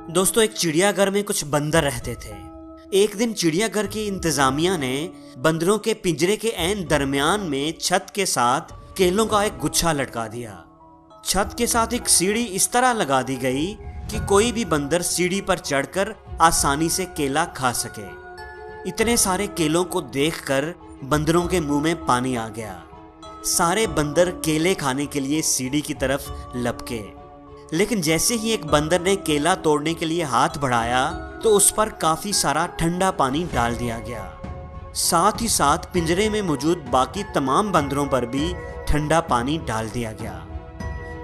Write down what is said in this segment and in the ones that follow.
दोस्तों, एक चिड़ियाघर में कुछ बंदर रहते थे। एक दिन चिड़ियाघर की इंतजामिया ने बंदरों के पिंजरे के ऐन दरमियान में छत के साथ केलों का एक गुच्छा लटका दिया। छत के साथ एक सीढ़ी इस तरह लगा दी गई कि कोई भी बंदर सीढ़ी पर चढ़कर आसानी से केला खा सके। इतने सारे केलों को देखकर बंदरों के मुंह में पानी आ गया। सारे बंदर केले खाने के लिए सीढ़ी की तरफ लपके, लेकिन जैसे ही एक बंदर ने केला तोड़ने के लिए हाथ बढ़ाया तो उस पर काफी सारा ठंडा पानी डाल दिया गया। साथ ही साथ पिंजरे में मौजूद बाकी तमाम बंदरों पर भी ठंडा पानी डाल दिया गया।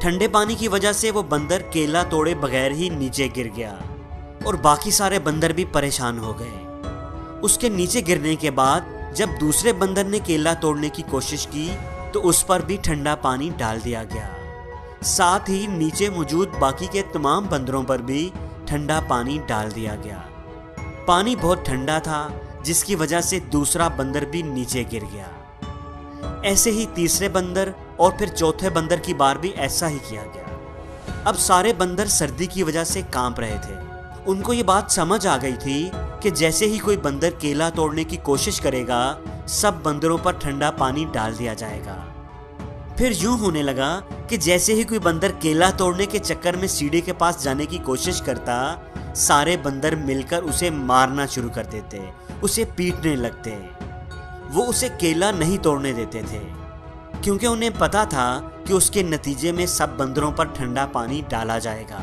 ठंडे पानी की वजह से वो बंदर केला तोड़े बगैर ही नीचे गिर गया और बाकी सारे बंदर भी परेशान हो गए। उसके नीचे गिरने के बाद जब दूसरे बंदर ने केला तोड़ने की कोशिश की तो उस पर भी ठंडा पानी डाल दिया गया। साथ ही नीचे मौजूद बाकी के तमाम बंदरों पर भी ठंडा पानी डाल दिया गया। पानी बहुत ठंडा था, जिसकी वजह से दूसरा बंदर भी नीचे गिर गया। ऐसे ही तीसरे बंदर और फिर चौथे बंदर की बार भी ऐसा ही किया गया। अब सारे बंदर सर्दी की वजह से कांप रहे थे। उनको ये बात समझ आ गई थी कि जैसे ही कोई बंदर केला तोड़ने की कोशिश करेगा, सब बंदरों पर ठंडा पानी डाल दिया जाएगा। फिर यूं होने लगा कि जैसे ही कोई बंदर केला तोड़ने के चक्कर में सीढ़ी के पास जाने की कोशिश करता, सारे बंदर मिलकर उसे मारना शुरू कर देते, उसे पीटने लगते। वो उसे केला नहीं तोड़ने देते थे, क्योंकि उन्हें पता था कि उसके नतीजे में सब बंदरों पर ठंडा पानी डाला जाएगा।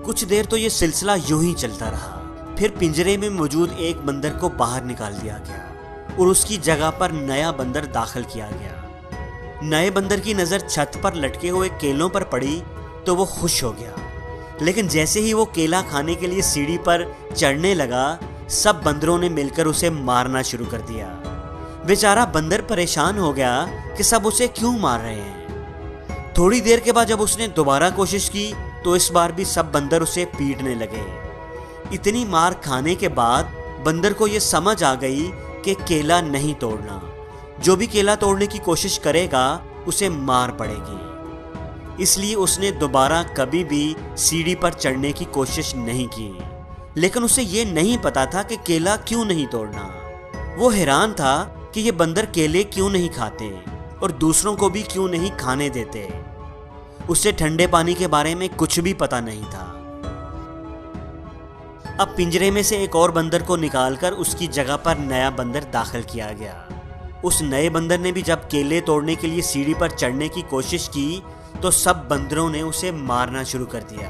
कुछ देर तो ये सिलसिला यूं ही चलता रहा। फिर पिंजरे में मौजूद एक बंदर को बाहर निकाल दिया गया और उसकी जगह पर नया बंदर दाखिल किया गया। नए बंदर की नज़र छत पर लटके हुए केलों पर पड़ी तो वो खुश हो गया, लेकिन जैसे ही वो केला खाने के लिए सीढ़ी पर चढ़ने लगा, सब बंदरों ने मिलकर उसे मारना शुरू कर दिया। बेचारा बंदर परेशान हो गया कि सब उसे क्यों मार रहे हैं। थोड़ी देर के बाद जब उसने दोबारा कोशिश की तो इस बार भी सब बंदर उसे पीटने लगे। इतनी मार खाने के बाद बंदर को ये समझ आ गई कि केला नहीं तोड़ना, जो भी केला तोड़ने की कोशिश करेगा उसे मार पड़ेगी। इसलिए उसने दोबारा कभी भी सीढ़ी पर चढ़ने की कोशिश नहीं की। लेकिन उसे ये नहीं पता था कि केला क्यों नहीं तोड़ना। वो हैरान था कि ये बंदर केले क्यों नहीं खाते और दूसरों को भी क्यों नहीं खाने देते। उसे ठंडे पानी के बारे में कुछ भी पता नहीं था। अब पिंजरे में से एक और बंदर को निकालकर उसकी जगह पर नया बंदर दाखिल किया गया। उस नए बंदर ने भी जब केले तोड़ने के लिए सीढ़ी पर चढ़ने की कोशिश की तो सब बंदरों ने उसे मारना शुरू कर दिया।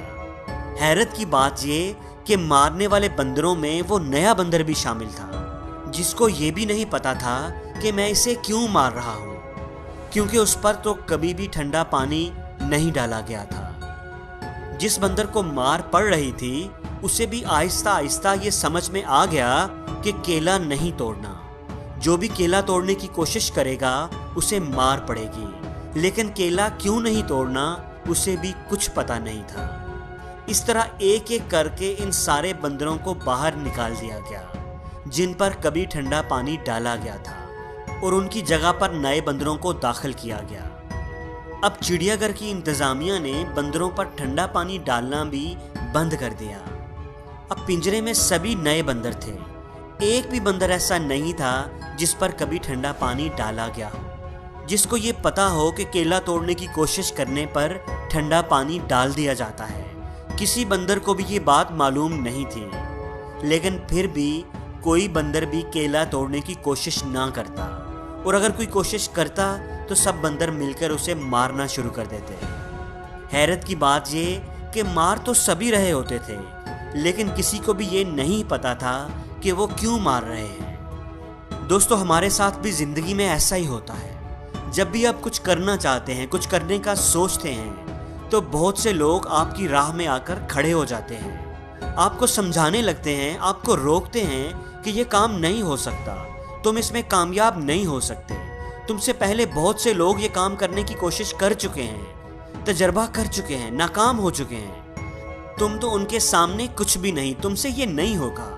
हैरत की बात ये कि मारने वाले बंदरों में वो नया बंदर भी शामिल था, जिसको ये भी नहीं पता था कि मैं इसे क्यों मार रहा हूँ, क्योंकि उस पर तो कभी भी ठंडा पानी नहीं डाला गया था। जिस बंदर को मार पड़ रही थी उसे भी आहिस्ता आहिस्ता ये समझ में आ गया कि केला नहीं तोड़ना, जो भी केला तोड़ने की कोशिश करेगा उसे मार पड़ेगी। लेकिन केला क्यों नहीं तोड़ना उसे भी कुछ पता नहीं था। इस तरह एक एक करके इन सारे बंदरों को बाहर निकाल दिया गया, जिन पर कभी ठंडा पानी डाला गया था, और उनकी जगह पर नए बंदरों को दाखिल किया गया। अब चिड़ियाघर की इंतजामिया ने बंदरों पर ठंडा पानी डालना भी बंद कर दिया। अब पिंजरे में सभी नए बंदर थे। एक भी बंदर ऐसा नहीं था जिस पर कभी ठंडा पानी डाला गया हो, जिसको ये पता हो कि केला तोड़ने की कोशिश करने पर ठंडा पानी डाल दिया जाता है। किसी बंदर को भी ये बात मालूम नहीं थी। लेकिन फिर भी कोई बंदर भी केला तोड़ने की कोशिश ना करता, और अगर कोई कोशिश करता तो सब बंदर मिलकर उसे मारना शुरू कर देते। हैरत की बात ये कि मार तो सभी रहे होते थे, लेकिन किसी को भी ये नहीं पता था कि वो क्यों मार रहे हैं। दोस्तों, हमारे साथ भी जिंदगी में ऐसा ही होता है। जब भी आप कुछ करना चाहते हैं, कुछ करने का सोचते हैं, तो बहुत से लोग आपकी राह में आकर खड़े हो जाते हैं, आपको समझाने लगते हैं, आपको रोकते हैं कि ये काम नहीं हो सकता, तुम इसमें कामयाब नहीं हो सकते। तुमसे पहले बहुत से लोग ये काम करने की कोशिश कर चुके हैं, तजर्बा कर चुके हैं, नाकाम हो चुके हैं। तुम तो उनके सामने कुछ भी नहीं, तुमसे ये नहीं होगा।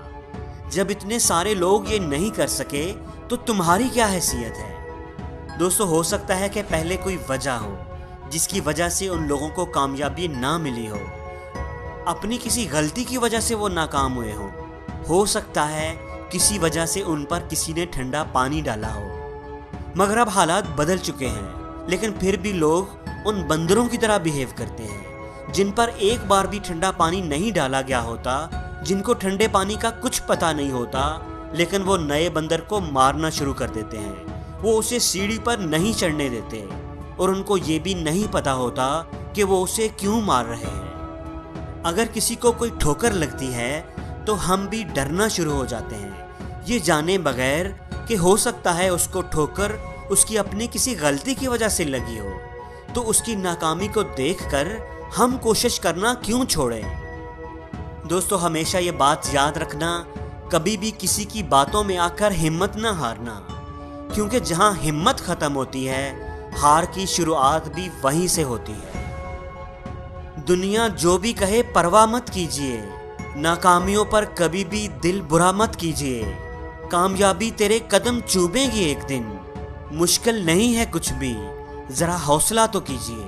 जब इतने सारे लोग ये नहीं कर सके तो तुम्हारी क्या हैसियत है। दोस्तों, हो सकता है कि पहले कोई वजह हो जिसकी वजह से उन लोगों को कामयाबी ना मिली हो। अपनी किसी गलती की वजह से वो नाकाम हुए हों। हो सकता है किसी वजह से उन पर किसी ने ठंडा पानी डाला हो। मगर अब हालात बदल चुके हैं, लेकिन फिर भी लोग उन बंदरों की तरह बिहेव करते हैं जिन पर एक बार भी ठंडा पानी नहीं डाला गया होता, जिनको ठंडे पानी का कुछ पता नहीं होता, लेकिन वो नए बंदर को मारना शुरू कर देते हैं। वो उसे सीढ़ी पर नहीं चढ़ने देते और उनको ये भी नहीं पता होता कि वो उसे क्यों मार रहे हैं। अगर किसी को कोई ठोकर लगती है तो हम भी डरना शुरू हो जाते हैं, ये जाने बगैर कि हो सकता है उसको ठोकर उसकी अपनी किसी गलती की वजह से लगी हो। तो उसकी नाकामी को देखकर हम कोशिश करना क्यों छोड़ें। दोस्तों, हमेशा ये बात याद रखना, कभी भी किसी की बातों में आकर हिम्मत ना हारना, क्योंकि जहां हिम्मत खत्म होती है, हार की शुरुआत भी वहीं से होती है। दुनिया जो भी कहे परवाह मत कीजिए, नाकामियों पर कभी भी दिल बुरा मत कीजिए। कामयाबी तेरे कदम चूमेगी एक दिन। मुश्किल नहीं है कुछ भी, जरा हौसला तो कीजिए।